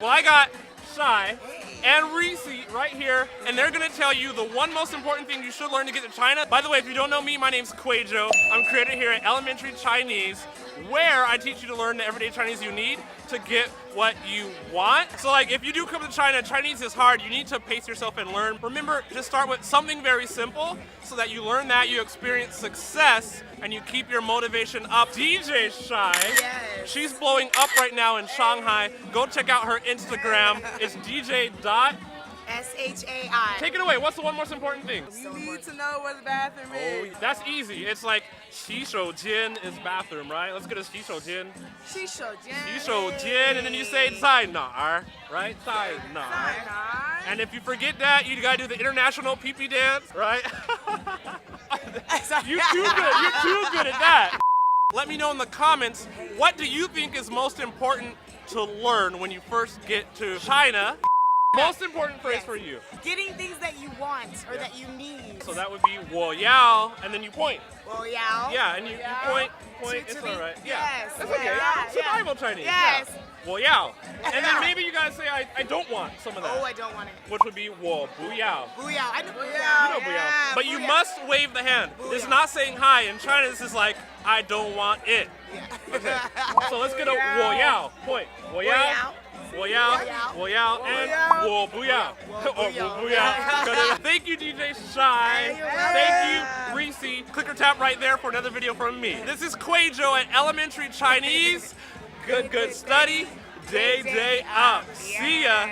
Well, I got Shy and Reese right here, and they're gonna tell you the one most important thing you should learn to get to China. By the way, if you don't know me, my name's Kwadwo. I'm creator here at Elementary Chinese, where I teach you to learn the everyday Chinese you need to get what you want. So like, if you do come to China, Chinese is hard. You need to pace yourself and learn. Remember, just start with something very simple so that you learn that, you experience success, and you keep your motivation up. DJ Shy, Yes. she's blowing up right now in Shanghai. Go check out her Instagram. It's DJ.SHAI. Take it away. What's the one most important thing? You need to know where the bathroom Oh, is. that's easy. It's like 洗手间 is bathroom, right? Let's get a 洗手间. 洗手间. 洗手间, and then you say 在哪儿, right? 在哪儿. And if you forget that, you gotta do the international pee-pee dance, right? You're too good. You're too good at that. Let me know in the comments, what do you think is most important to learn when you first get to China? Most important phrase for you. Getting things that you want or that you need. So that would be 我要, and then you point. Well, yeah. Yeah, and you point, To it's be- all right. Yeah, yes, that's yeah, okay. yeah, Survival Chinese. Yes. Yeah. 我要. And then maybe you guys say, I don't want some of that. Oh, I don't want it. Which would be 我不要. Booyah. I know You booyah. know 不要. Yeah, But you booyah. must wave the hand. It's Booyah. not saying hi. In China, this is like, I don't want it. Yeah. Okay. So let's get a 我要 point. 我要. 我要, 我要, and 我不要. Or 我不要. Thank you, DJ Shy. Thank you, Reese. Click or tap right there for another video from me. This is Kwadwo at Elementary Chinese. Good study. Day up. See ya.